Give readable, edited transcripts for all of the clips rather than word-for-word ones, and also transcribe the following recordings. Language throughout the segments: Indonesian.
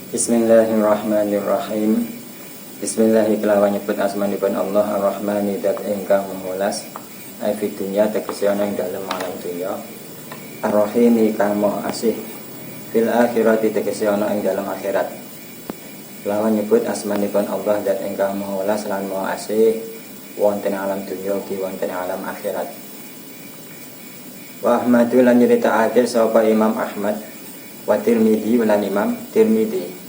Bismillahirrahmanirrahim. Bismillahi kelawan nyebut asmanipun Allah Ar-Rahmani dat ingkang memulas fid dunya tegese ana ing dalem alam dunya, Ar-Rahimi kang maha asih fil akhirati tegese ana ing dalem akhirat. Kelawan nyebut asmanipun Allah dat ingkang memulas lan maha asih wonten alam dunya ki wonten alam akhirat. Wa Ahmadu lan nyritakake sapa Imam Ahmad wa Tirmidzi lan Imam Tirmidzi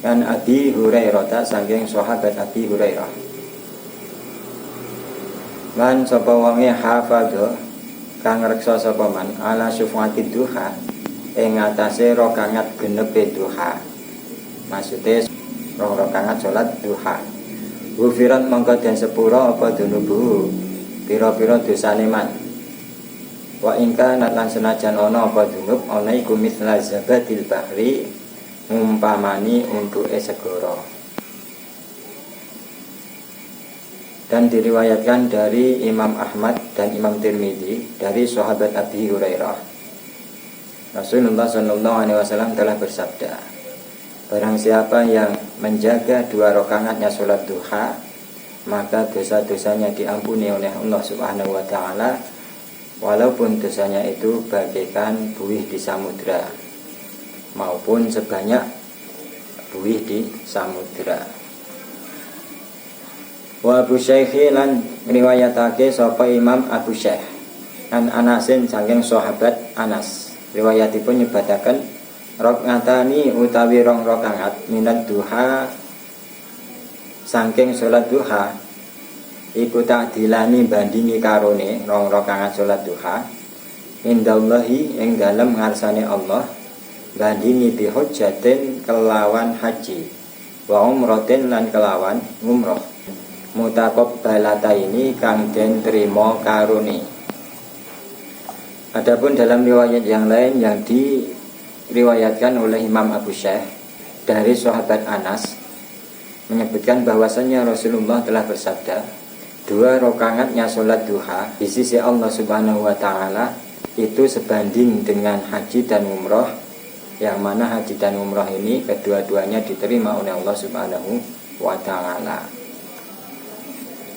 kan Abi Hurairah saking sahabat Abi Hurairah lan sapa wonge hafadha kang reksa sapa man ala syufati duha ing atase rakaat genepe duha, maksude rakaat salat duha. Gufiran mongko den sepura apa dunubu pira-pira dosane man. Wa ingka lan senajan ana apa dunub ana iku mithla zabadil bahri umpamani untuk segara. Dan diriwayatkan dari Imam Ahmad dan Imam Tirmidzi dari sahabat Abi Hurairah, Rasulullah SAW telah bersabda, barang siapa yang menjaga 2 rakaatnya sholat duha, maka dosa-dosanya diampuni oleh Allah Subhanahu wa Ta'ala, walaupun dosanya itu bagaikan buih di samudra maupun sebanyak buih di samudra. Wa Abu Syekh lan riwayatake sapa Imam Abu Syekh an Anasin saking sahabat Anas, riwayatipun nyebataken rakaatani utawi 2 rakaat minat duha saking salat duha iku ta'dilani bandingi karone 2 rakaat salat duha indallahi ing dalem ngarsane Allah bandingi bi hujjatin kelawan haji wa umratin lan kelawan umrah mutaqabbalata ini kang den trima karone. Adapun dalam riwayat yang lain yang diriwayatkan oleh Imam Abu Syekh dari sahabat Anas menyebutkan bahwasannya Rasulullah telah bersabda, 2 rakaatnya sholat duha di sisi Allah Subhanahu wa Ta'ala itu sebanding dengan haji dan umrah, yang mana haji dan umrah ini kedua-duanya diterima oleh Allah Subhanahu wa Ta'ala.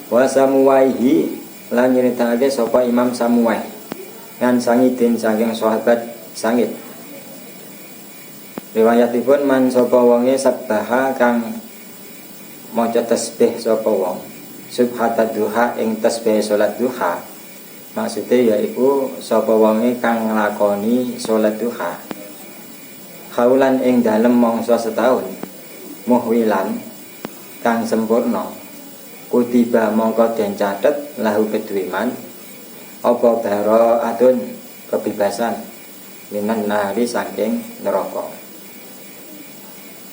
Wa Samuwaihi lan nyritakake sapa Imam Samuwai kan sangidin saking sahabat sangid, riwayatipun man sapa wonge sabbaha kang maca tasbih sapa wong subhata duha ing tasbih salat duha, maksude yaiku sapa wonge kang nglakoni salat duha khaulan ing dalem mangsa setahun muhwilan kang sempurna, kutiba mongko den catet lahu kedwiman apa baraatun kebebasan minan nari saking neraka.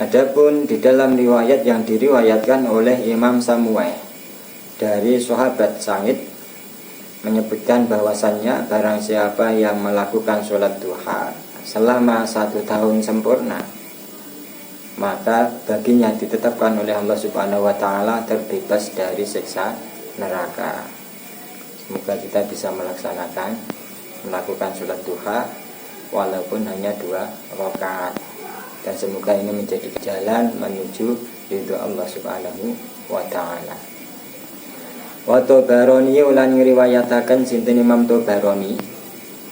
Adapun di dalam riwayat yang diriwayatkan oleh Imam Samuwai dari sahabat Sa'id menyebutkan bahwasannya barang siapa yang melakukan sholat duha selama 1 tahun sempurna, maka baginya ditetapkan oleh Allah Subhanahu wa Ta'ala terbebas dari siksa neraka. Semoga kita bisa melakukan sholat duha walaupun hanya 2 rakaat, dan semoga ini menjadi jalan menuju ridho Allah Subhanahu wa Ta'ala. Wa Tabarani ulan ngriwayataken sinten Imam Tabarani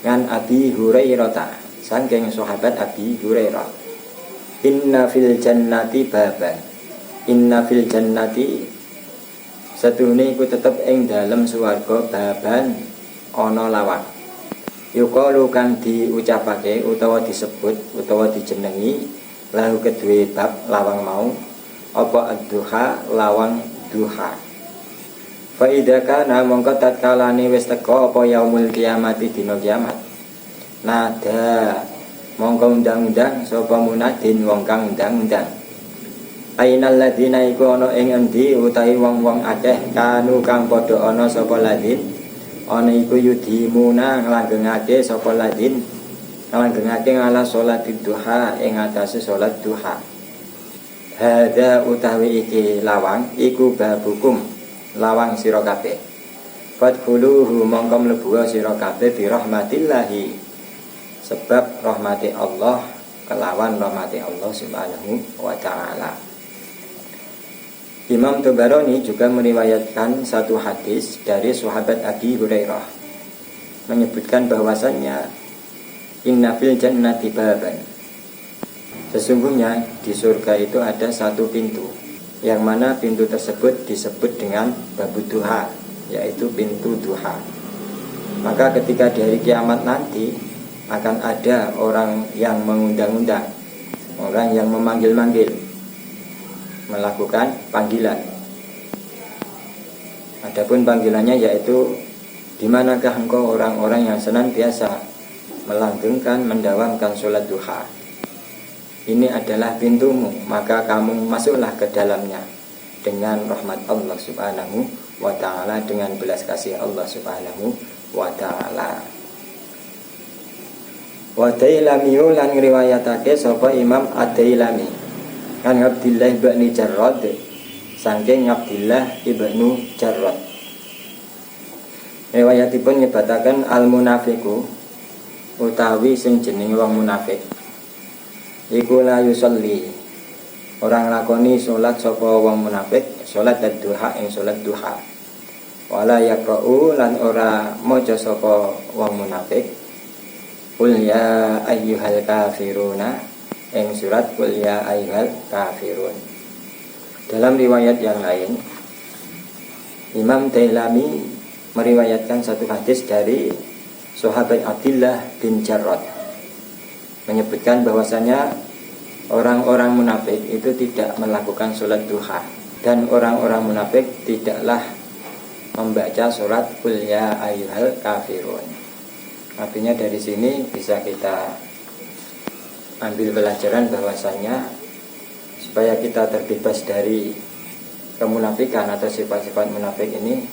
ngan Abi Hurairah saking sahabat Abi Hurairah, inna fil jannati baban, inna fil jannati satune iku tetep ing dalem swarga baban ana lawang, yuqalu kang diucapake utawa disebut utawa dijenengi lahu kedue bab lawang mau apa ad-duha lawang duha. Fa idza kana mongko tatkalane wis teka apa yaumul kiamati dina kiamat, nada mongko undang-undang sapa munadin wong kang undang-undang, ainal ladina iku ana ing endi utahi wong-wong akeh kanu kang padha ana sapa ladin ana iku yudimuna nglanggengake sapa ladin nglanggengake ngala salat duha ing atase salat duha. Hada utawi iki lawang iku babukum lawang sira kabeh, fadkhuluhu mongko mlebu sira kabeh bi rahmatillahi sebab rahmati Allah kelawan rahmati Allah Subhanahu wa taala. Imam Tabarani juga meriwayatkan satu hadis dari sahabat Abi Hurairah menyebutkan bahwasannya inna fil jannati baban, sesungguhnya di surga itu ada satu pintu, yang mana pintu tersebut disebut dengan babu duha, yaitu pintu duha. Maka ketika di hari kiamat nanti akan ada orang yang mengundang-undang, orang yang memanggil-manggil, melakukan panggilan. Adapun panggilannya yaitu, di manakah engkau orang-orang yang senantiasa melanggengkan, mendawamkan sholat duha? Ini adalah pintumu, maka kamu masuklah ke dalamnya dengan rahmat Allah Subhanahu wa ta'ala, dengan belas kasih Allah Subhanahu wa ta'ala. Wa Dailami lan ngriwayatake sapa Imam Ad-Dailami kan Abdillah ibn Jarrad, saking Abdillah ibnu Jarrad, riwayatipun nyebataken al munafiku utawi sing jeneng wong munafik iku la yusolli, orang lakoni salat sapa wong munafik salat ad-duha ing salat duha, wala yaqra'u lan ora maca sapa wong munafik Qul ya ayyuhal kafiruna ing surat Qul ya ayyuhal kafirun. Dalam riwayat yang lain, Imam Dailami meriwayatkan satu hadis dari sahabat Abdillah bin Jarrad menyebutkan bahwasanya orang-orang munafik itu tidak melakukan sholat duha, dan orang-orang munafik tidaklah membaca surat Qul ya ayyuhal kafirun. Artinya dari sini bisa kita ambil pelajaran bahwasanya supaya kita terbebas dari kemunafikan atau sifat-sifat munafik ini,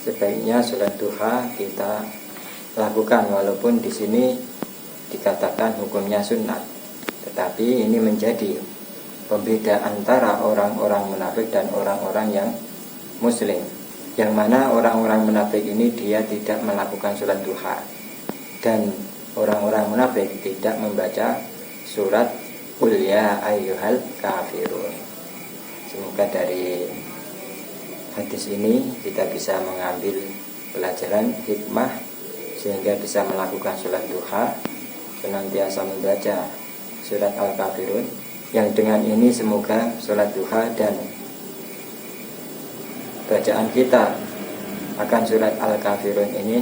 sebaiknya sholat duha kita lakukan, walaupun di sini dikatakan hukumnya sunnah, tetapi ini menjadi pembeda antara orang-orang munafik dan orang-orang yang muslim, yang mana orang-orang munafik ini dia tidak melakukan sholat duha, dan orang-orang munafik tidak membaca surat Qul ya ayyuhal kafirun. Semoga dari hadis ini kita bisa mengambil pelajaran hikmah sehingga bisa melakukan sholat duha, senantiasa membaca surat Al-Kafirun, yang dengan ini semoga sholat duha dan bacaan kita akan surat Al-Kafirun ini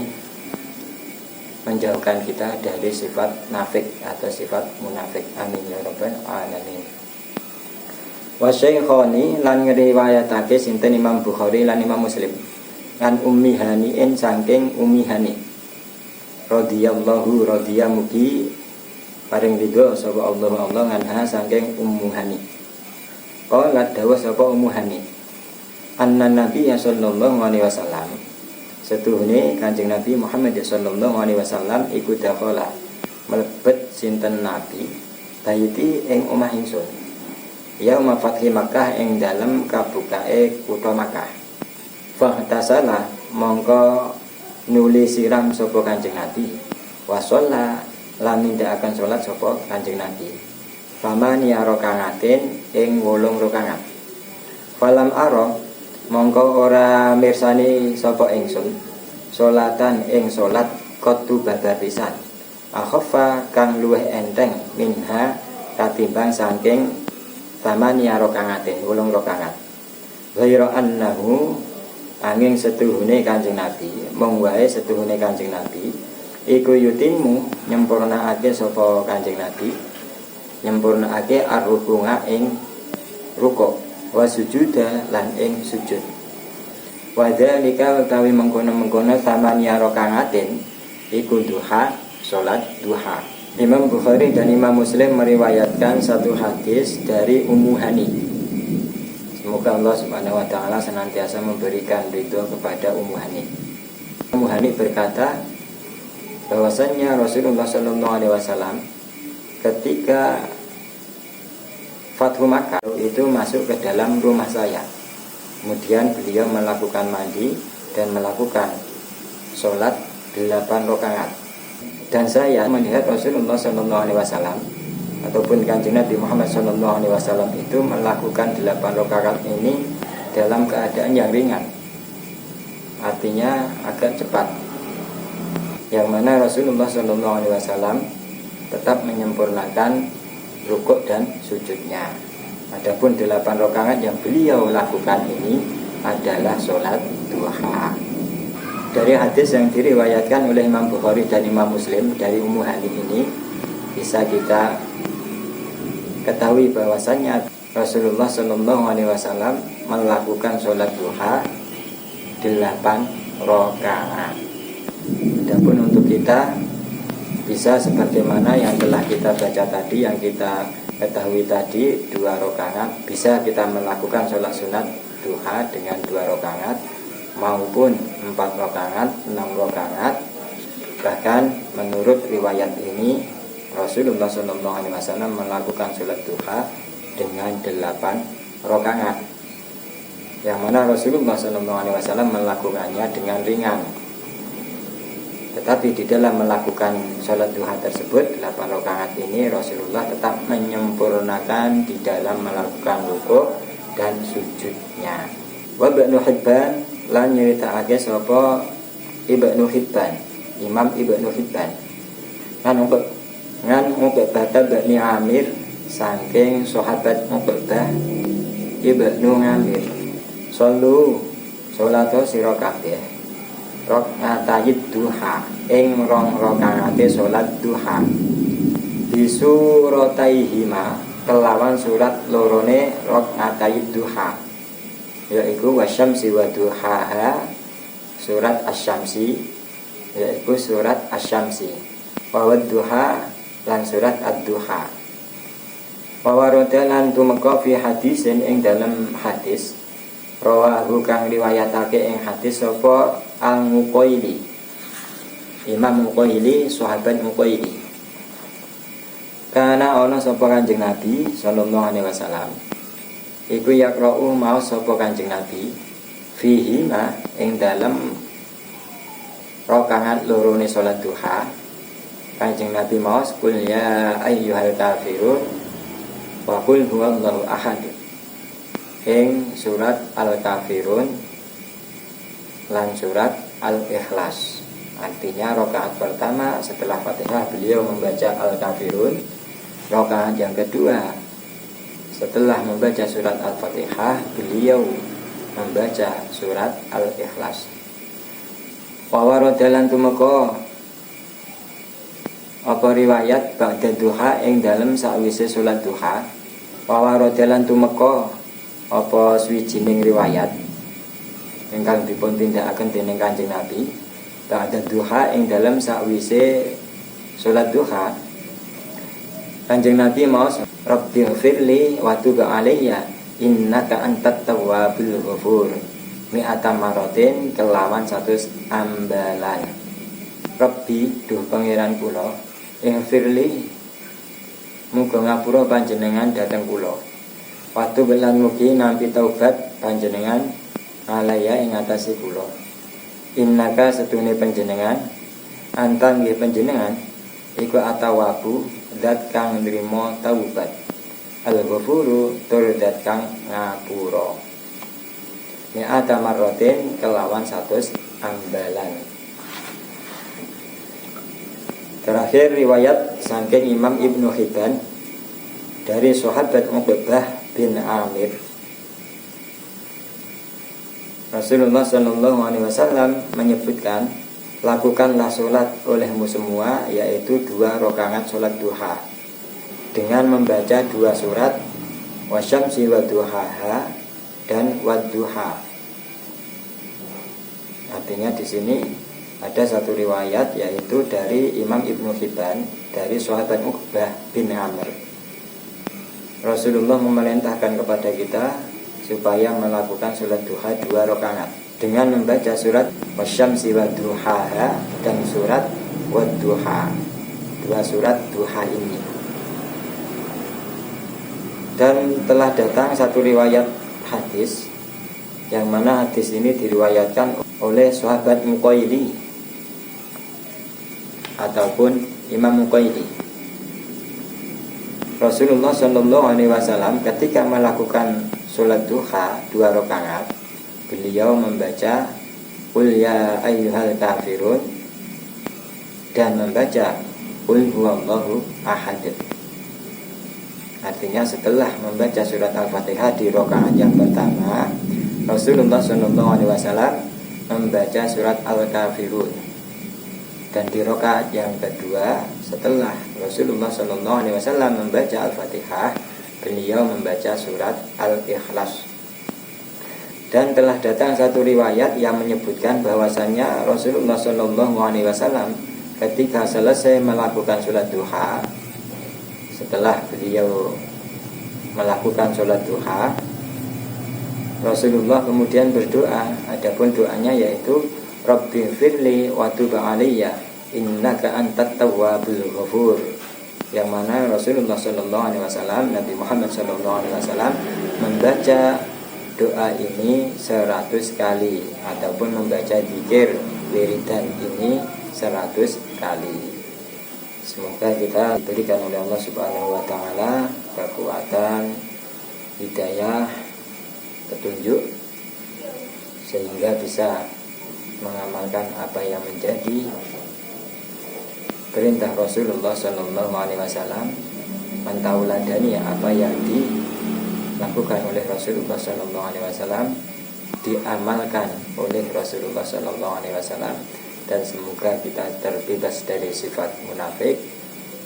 menjauhkan kita dari sifat nafik atau sifat munafik. Amin ya rabbal alamin. Wa syaikhani lan ngriwayatake sinten Imam Bukhari lan Imam Muslim kan Ummi Hani'in saking Ummi Hani radhiyallahu mugi paring ridho sapa Allah nganha saking Ummu Hani. Qala dawuh sapa Ummu Hani, anna Nabi sallallahu alaihi wasallam, setuhune Kanjeng Nabi Muhammad sallallahu alaihi wasallam iku dakhala mlebet sinten Nabi baiti ing omah ingsun yaum fathi Makkah ing dalem kabukae kutha Makkah. Fahtasala mongko nuli siram sapa Kanjeng Nabi, wa shalla lan nindakaken salat sapa Kanjeng Nabi, famani rakangatin ing 8 rakaat. Falam aro mongko ora mirsani sapa ingsun salatan ing salat qatu babar pisan akhaffa kang luweh enteng minha katimbang saking tamania rakangatin 8 rakaat. Ghaira annahu angin setuhune Kanjeng Nabi, mung wae setuhune Kanjeng Nabi iku yutimu nyempurnaake sapa Kanjeng Nabi, nyempurnaake ar-rukunga ing rukuk wa sujuda lan ing sujud. Wa dzalika utawi mengkono-mengkono samania rakaatin iku duha, salat duha. Imam Bukhari dan Imam Muslim meriwayatkan satu hadis dari Ummu Hani. Semoga Allah Subhanahu wa taala senantiasa memberikan ridho kepada Ummu Hani. Ummu Hani berkata bahwasannya Rasulullah sallallahu alaihi wasallam ketika Fathu Makkah itu masuk ke dalam rumah saya. Kemudian beliau melakukan mandi dan melakukan sholat 8 rakaat. Dan saya melihat Rasulullah SAW ataupun Kanjeng Nabi Muhammad SAW itu melakukan 8 rakaat ini dalam keadaan yang ringan, artinya agak cepat, yang mana Rasulullah SAW tetap menyempurnakan rukuk dan sujudnya. Adapun 8 rakaat yang beliau lakukan ini adalah sholat duha. Dari hadis yang diriwayatkan oleh Imam Bukhari dan Imam Muslim dari Ummu Hani ini bisa kita ketahui bahwasannya Rasulullah SAW melakukan sholat duha 8 rakaat. Adapun untuk kita bisa sebagaimana yang telah kita baca tadi, yang kita ketahui tadi 2 rakaat, bisa kita melakukan sholat sunat duha dengan 2 rakaat maupun 4 rakaat, 6 rakaat. Bahkan menurut riwayat ini Rasulullah SAW melakukan sholat duha dengan 8 rakaat, yang mana Rasulullah SAW melakukannya dengan ringan. Tetapi di dalam melakukan sholat duha tersebut 8 rakaat ini Rasulullah tetap menyempurnakan di dalam melakukan rukuk dan sujudnya. Wa Ibnu Hibban lan nyeritakake sapa Ibnu Hibban, Imam Ibnu Hibban ngan Uqbah bin Amir saking sahabat Uqbah Ibnu Amir, sallu salato sira kabeh rakaatayid duha ing 2 rakaate salat duha bisurataihima kelawan surat lorone rakaatayid duha, yaitu wasyamsi wa duhaha, surat asyamsi, yaitu surat asyamsi, wa duha lan surat ad-duha. Wa warada lan tumeka fi hadisin ing dalam hadis rawahu kang riwayatake ing hadis sapa Al-Muqaili, Imam Muqaili, sahabat Muqaili. Kana ana sapa Kanjeng Nabi sallallahu alaihi wasallam iku yaqra'u mau sapa Kanjeng Nabi fihi ma ing dalem rakaat lorone salat duha. Kanjeng Nabi mau qul ya ayyuhal kafirun wa qul huwallahu ahad ing surat Al-Kafirun lan surat Al-Ikhlas. Artinya rakaat pertama setelah Fatihah beliau membaca Al-Kafirun, rakaat yang kedua setelah membaca surat Al-Fatihah beliau membaca surat Al-Ikhlas. Wa waradalan tumeka apa riwayat ba'da duha ing dalem sakwise salat duha. Wa waradalan tumeka apa swijining riwayat ingkang dipun tindakaken dening Kanjeng Nabi ba'da duha ing dalem sakwise salat duha. Kanjeng Nabi maos Rabbighfirli wa tub alayya innaka antat tawwabul ghafur mi'ata maratin kelawan 100 ambalan. Rabbi duh pangeran kula Ighfirli muga ngapura panjenengan dhateng kula. Watu lan mugi nampi taubat panjenengan alaya ing atase kula. Innaka setune panjenengan antang nggih panjenengan iku atawabu zat kang nrimo taubat, al-ghafuru tur zat kang ngapura. Mi'ata marratin kelawan 100 ambalan. Terakhir riwayat saking Imam Ibnu Hibban dari sahabat Uqbah bin Amir. Rasulullah SAW menyebutkan, lakukanlah sholat olehmu semua, yaitu 2 rakaat sholat duha dengan membaca 2 surat wasyamsi wa duhaha dan wadduha. Artinya di sini ada satu riwayat yaitu dari Imam Ibnu Hibban dari sahabat Uqbah bin Amr. Rasulullah memerintahkan kepada kita supaya melakukan sholat duha 2 rakaat dengan membaca surat wasyamsi wa duhaha dan surat wadduha. 2 surat duha ini. Dan telah datang satu riwayat hadis yang mana hadis ini diriwayatkan oleh sahabat Muqaili ataupun Imam Muqaili. Rasulullah Shallallahu Alaihi Wasallam ketika melakukan sholat duha 2 rakaat, beliau membaca Qul ya ayyuhal kafirun dan membaca Qul huwallahu ahad. Artinya setelah membaca surat Al-Fatihah di rakaat yang pertama, Rasulullah Shallallahu Alaihi Wasallam membaca surat Al-Kafirun. Dan di rakaat yang kedua, setelah Rasulullah Shallallahu Alaihi Wasallam membaca Al-Fatihah, beliau membaca surat Al-Ikhlas. Dan telah datang satu riwayat yang menyebutkan bahwasannya Rasulullah Shallallahu Alaihi Wasallam ketika selesai melakukan sholat duha, setelah beliau melakukan sholat duha, Rasulullah kemudian berdoa. Adapun doanya yaitu Rabbi firli wa tub alayya innaka antat tawwabul ghafur, yang mana Rasulullah Shallallahu Alaihi Wasallam, Nabi Muhammad Shallallahu Alaihi Wasallam membaca doa ini 100 kali ataupun membaca zikir wiridan ini 100 kali. Semoga kita diberikan oleh Allah Subhanahu wa taala kekuatan, hidayah, petunjuk sehingga bisa mengamalkan apa yang menjadi perintah Rasulullah Shallallahu Alaihi Wasallam, mentauladani apa yang dilakukan oleh Rasulullah Shallallahu Alaihi Wasallam, diamalkan oleh Rasulullah Shallallahu Alaihi Wasallam, dan semoga kita terbebas dari sifat munafik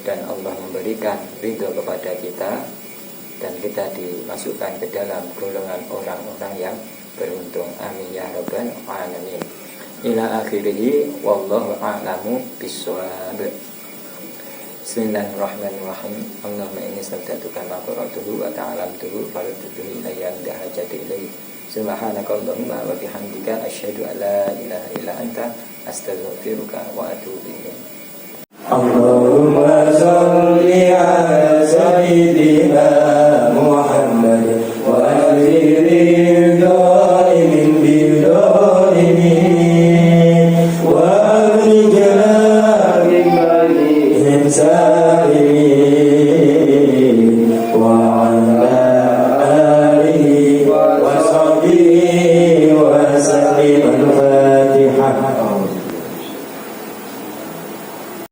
dan Allah memberikan ridho kepada kita dan kita dimasukkan ke dalam golongan orang-orang yang beruntung. Amin ya rabbal alamin. Ila akhirih wallahu a'lamu bissawab. Bismillahirrahmanirrahim. Allahumma inni astagfiruka ma qara'tuhu wa ta'alamtuhu farudduhu ilayya inda hajati ilayhi. Subhanakallahumma wa bihamdika asyhadu an la ilaha illa anta astaghfiruka wa atubu ilaik. Allahumma shalli ala sayyidina Muhammad wa akhiril dhalimin bil dhalimin wa akhrijna min ba'dihim sa'il